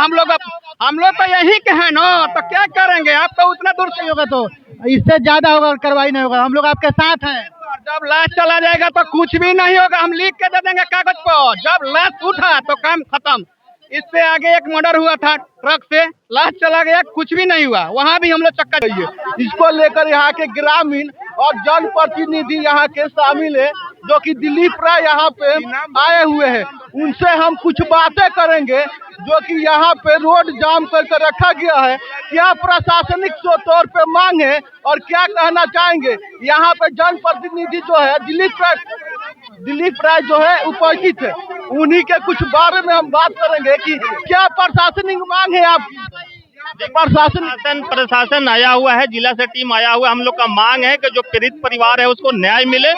हम लोग तो यहीं के हैं ना, तो क्या करेंगे? आप तो उतना दूर से होगा तो इससे ज्यादा होगा, कार्रवाई नहीं होगा। हम लोग आपके साथ हैं। जब लाश चला जाएगा तो कुछ भी नहीं होगा, हम लिख के दे देंगे कागज पर। जब लाश उठा तो काम खत्म। इससे आगे एक मर्डर हुआ था ट्रक से, लाश चला गया, कुछ भी नहीं हुआ, वहाँ भी हम लोग चक्का चाहिए। इसको लेकर यहाँ के ग्रामीण और जनप्रतिनिधि यहाँ के शामिल है, जो कि दिलीप राय यहाँ पे आए हुए हैं। उनसे हम कुछ बातें करेंगे, जो कि यहाँ पे रोड जाम करके रखा गया है। क्या प्रशासनिक तौर पे मांग है और क्या कहना चाहेंगे? यहाँ पे जनप्रतिनिधि जो है दिलीप राय जो है उपस्थित है, उन्हीं के कुछ बारे में हम बात करेंगे कि क्या प्रशासनिक मांग है आपकी। प्रशासन आया हुआ है, जिला से टीम आया हुआ है। हम लोग का मांग है कि जो पीड़ित परिवार है उसको न्याय मिले।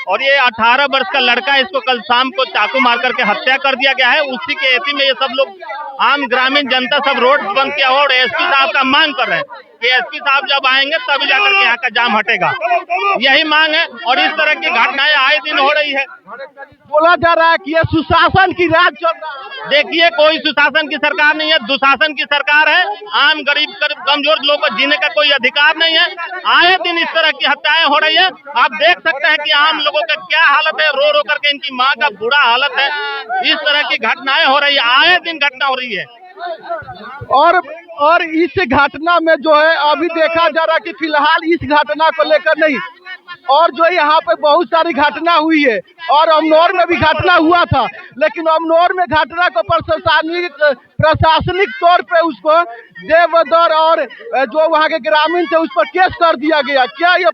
और ये 18 वर्ष का लड़का, इसको कल शाम को चाकू मार करके हत्या कर दिया गया है। उसी के एसी में ये सब लोग, आम ग्रामीण जनता सब रोड बंद किया और एसपी साहब का मांग कर रहे हैं कि एसपी साहब जब आएंगे तभी जाकर के यहाँ का जाम हटेगा। यही मांग है। और इस तरह की घटनाएं आए दिन हो रही है। बोला जा रहा है कि ये सुशासन की राज चल रहा है। देखिए, कोई सुशासन की सरकार नहीं है, दुशासन की सरकार है। आम गरीब कमजोर लोगों को जीने का कोई अधिकार नहीं है। आए दिन इस तरह की हत्याएं हो रही है। आप देख सकते हैं कि आम लोगों का क्या हालत है, रो रो करके इनकी माँ का बुरा हालत है। इस तरह की घटनाएं हो रही है, आए दिन घटना हो रही है। और इस घटना में जो है अभी देखा जा रहा है कि फिलहाल इस घटना को लेकर नहीं, और जो यहाँ पे बहुत सारी घटना हुई है और अमनौर में भी घटना हुआ था, लेकिन अमनौर में घटना को प्रशासनिक तौर पे उसको देवदर और जो वहाँ के ग्रामीण थे उस पर केस कर दिया गया। क्या ये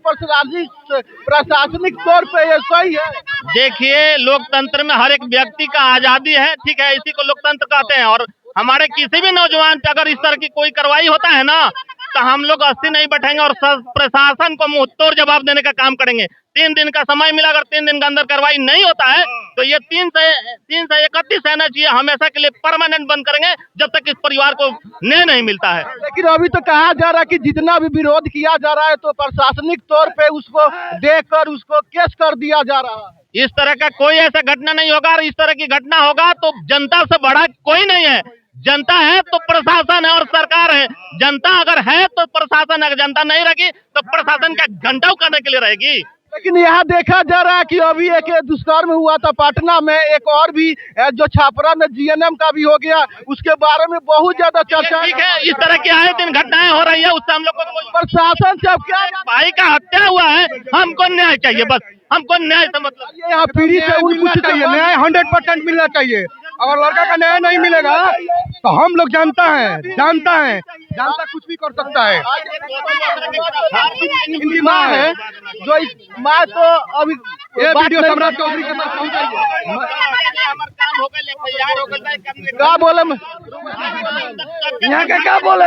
प्रशासनिक तौर पे ये सही है? देखिए, लोकतंत्र में हर एक व्यक्ति का आजादी है, ठीक है, इसी को लोकतंत्र कहते हैं। और हमारे किसी भी नौजवान पे अगर इस तरह की कोई कार्रवाई होता है ना, तो हम लोग 80 नहीं बैठेंगे और प्रशासन को मुंह तोड़ जवाब देने का काम करेंगे। 3 दिन का समय मिला, अगर 3 दिन के अंदर कार्रवाई नहीं होता है तो ये 3 से 31 रहना चाहिए, हमेशा के लिए परमानेंट बंद करेंगे जब तक इस परिवार को न्याय नहीं मिलता है। लेकिन अभी तो कहा जा रहा है कि जितना भी विरोध किया जा रहा है तो प्रशासनिक तौर पे उसको देखकर उसको केस कर दिया जा रहा है। इस तरह का कोई ऐसा घटना नहीं होगा। और इस तरह की घटना होगा तो जनता से बड़ा कोई नहीं है। जनता है तो प्रशासन है और सरकार है। जनता अगर है तो प्रशासन, अगर जनता नहीं रहेगी तो प्रशासन का घंटाओं करने के लिए रहेगी। लेकिन यहाँ देखा जा रहा है कि अभी एक दुष्कर्म हुआ था पटना में, एक और भी जो छापरा में जीएनएम का भी हो गया, उसके बारे में बहुत ज्यादा चर्चा। ठीक है, इस तरह की आए दिन घटनाएं हो रही है, उससे हम लोग को प्रशासन से अब क्या, भाई का हत्या हुआ है, हमको न्याय चाहिए, बस हमको न्याय से मतलब। यहाँ पीड़ित है, उनको चाहिए न्याय 100% मिलना चाहिए। अगर लड़का का न्याय नहीं मिलेगा तो हम लोग जानता है जनता कुछ भी कर सकता है। इनकी माँ है, जो इस माँ तो अभी ये वीडियो सम्राट चौधरी के पास पहुंचाइए। क्या बोले यहाँ के क्या बोले,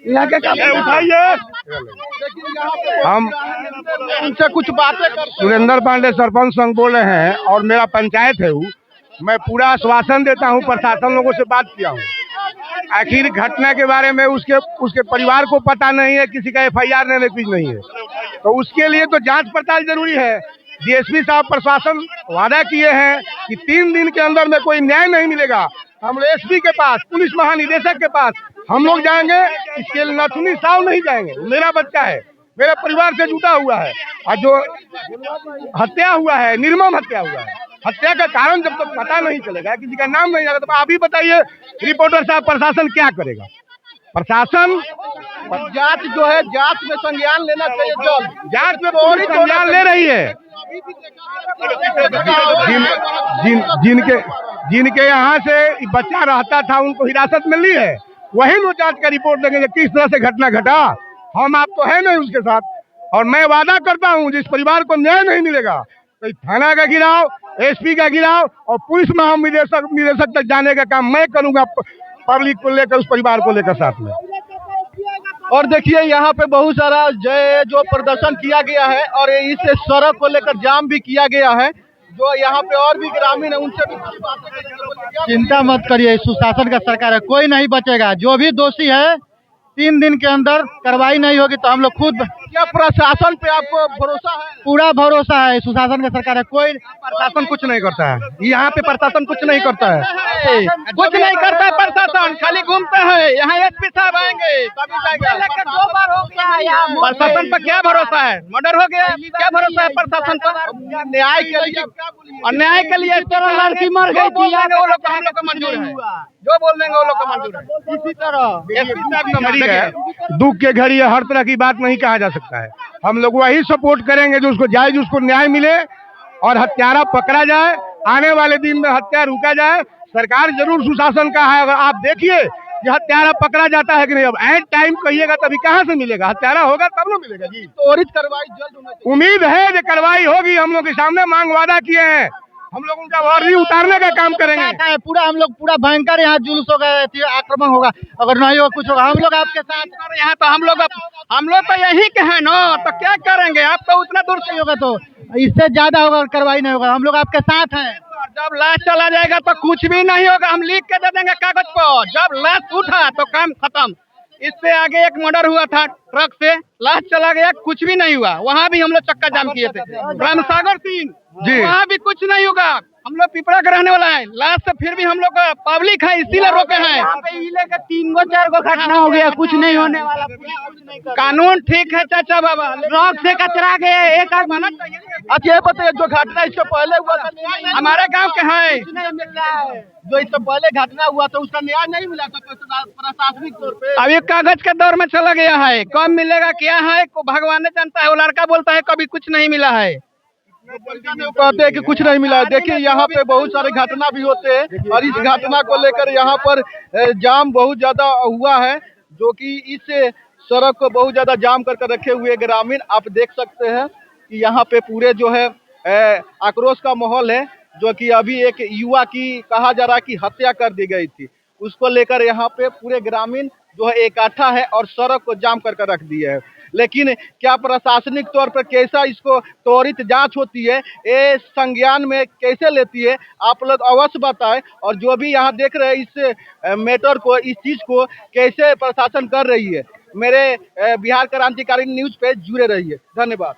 यहाँ के क्या उठाइए। हम उनसे कुछ बातें कर। सुरेंद्र पांडे सरपंच संघ बोले हैं और मेरा पंचायत है वो। मैं पूरा आश्वासन देता हूँ, प्रशासन लोगों से बात किया हूँ। आखिर घटना के बारे में उसके परिवार को पता नहीं है, किसी का FIR नहीं, कुछ नहीं है, तो उसके लिए तो जांच पड़ताल जरूरी है। DSP साहब प्रशासन वादा किए हैं कि 3 दिन के अंदर में कोई न्याय नहीं मिलेगा, हम लोग SP के पास, पुलिस महानिदेशक के पास हम लोग जाएंगे। इसके लिए नथुनी साहब नहीं जाएंगे। मेरा बच्चा है, मेरे परिवार से जुटा हुआ है, और जो हत्या हुआ है, निर्मम हत्या हुआ है, हत्या का कारण जब तक पता नहीं चलेगा, किसी का नाम नहीं आएगा, तो आप ही बताइए रिपोर्टर साहब, प्रशासन क्या करेगा? प्रशासन जांच जो है, जांच में संज्ञान लेना चाहिए। जल्द जांच में पूरी संज्ञान ले रही है। जिनके यहाँ से बच्चा रहता था उनको हिरासत में ली है, वही लोग जांच का रिपोर्ट देंगे किस तरह से घटना घटा। हम आप तो है नहीं उसके साथ, और मैं वादा करता हूँ जिस परिवार को न्याय नहीं मिलेगा तो थाना का गिराव, SP का गिराव और पुलिस महानिदेशक तक जाने का काम मैं करूँगा, पब्लिक को लेकर, उस परिवार को लेकर साथ में। और देखिए यहाँ पे बहुत सारा जो प्रदर्शन किया गया है और इस सड़क को लेकर जाम भी किया गया है। जो यहाँ पे और भी ग्रामीण है उनसे भी कुछ बातें करेंगे। चिंता मत करिए, सुशासन का सरकार है, कोई नहीं बचेगा। जो भी दोषी है 3 दिन के अंदर कार्रवाई नहीं होगी तो हम लोग खुद क्या प्रशासन पे आपको भरोसा है? पूरा भरोसा है, सुशासन का सरकार है। कोई प्रशासन कुछ नहीं करता है, यहाँ पे प्रशासन कुछ नहीं करता है। कुछ नहीं करता है प्रशासन, खाली घूमते हैं। यहाँ एसपी साहब आएंगे तभी जाएगा। 2 बार हो गया, प्रशासन पर क्या भरोसा है? मर्डर हो गया, क्या भरोसा है प्रशासन पर? न्याय के लिए और न्याय के लिए लड़की मर गई थी, वो लोग हम लोग को मंजूर है। जो बोल देंगे वो लोग को मंजूर है। इसी तरह एसपी साहब का घड़ी है, दुख के घड़ी है, हर तरह की बात नहीं कहा जा सकता है। हम लोग वही सपोर्ट करेंगे जो उसको जायज, उसको न्याय मिले और हत्यारा पकड़ा जाए। आने वाले दिन में हत्या रुका जाए। सरकार जरूर सुशासन का है। अगर आप देखिए कि हत्यारा पकड़ा जाता है कि नहीं। अब एट टाइम कहिएगा तभी कहाँ से मिलेगा? हत्यारा होगा तब ना मिलेगा जी। त्वरित कार्रवाई जल्द होना चाहिए। उम्मीद है कि कार्रवाई होगी। हम लोग के सामने मांग वादा किए हैं, हम लोग उनका वर्दी उतारने का काम करेंगे। पूरा हम लोग पूरा भयंकर यहाँ जुलूस होगा, आक्रमण होगा। अगर नहीं होगा कुछ होगा, हम लोग आपके साथ। यहाँ तो हम लोग तो यही के हैं ना, तो क्या करेंगे? आप तो उतना दूर से नहीं होगा तो इससे ज्यादा होगा, कार्रवाई नहीं होगा। हम लोग आपके साथ हैं। जब लाश चला जाएगा तो कुछ भी नहीं होगा। हम लिख के दे देंगे कागज पर। जब लाश उठा तो काम खत्म। इससे आगे एक मर्डर हुआ था ट्रक से, लाश चला गया, कुछ भी नहीं हुआ। वहाँ भी हम लोग चक्का जाम किए थे, रामसागर सिंह जी, वहाँ भी कुछ नहीं होगा। हम लोग पिपरा का रहने वाला है। लास्ट से फिर भी हम लोग पब्लिक है, इसीलिए रोके हैं। 3-4 घटना हो गया, कुछ नहीं होने वाला। कानून ठीक है चाचा बाबा, ट्रक से कचरा गया एक आदमी। अच्छा ये बताइए, जो घटना इससे पहले हुआ था हमारे गांव के हैं, जो इससे पहले घटना हुआ था उसका न्याय नहीं मिला था प्रशासनिक तौर पे? अभी कागज के दौर में चला गया है। कब मिलेगा क्या है को भगवान ने जानता है। वो लड़का बोलता है कभी कुछ नहीं मिला है। कहते हैं कि कुछ नहीं मिला है। देखिए यहाँ पे बहुत सारे घटना भी होते हैं और इस घटना को लेकर यहाँ पर जाम बहुत ज्यादा हुआ है, जो कि इस सड़क को बहुत ज्यादा जाम कर रखे हुए ग्रामीण आप देख सकते हैं कि यहाँ पे पूरे जो है आक्रोश का माहौल है। जो कि अभी एक युवा की कहा जा रहा है कि हत्या कर दी गई थी, उसको लेकर यहाँ पे पूरे ग्रामीण जो है इकट्ठा है और सड़क को जाम कर रख दिया है। लेकिन क्या प्रशासनिक तौर पर कैसा इसको त्वरित जांच होती है, ये संज्ञान में कैसे लेती है, आप लोग अवश्य बताएं। और जो भी यहाँ देख रहे हैं इस मैटर को, इस चीज को कैसे प्रशासन कर रही है, मेरे बिहार क्रांतिकारी न्यूज पे जुड़े रहिए। धन्यवाद।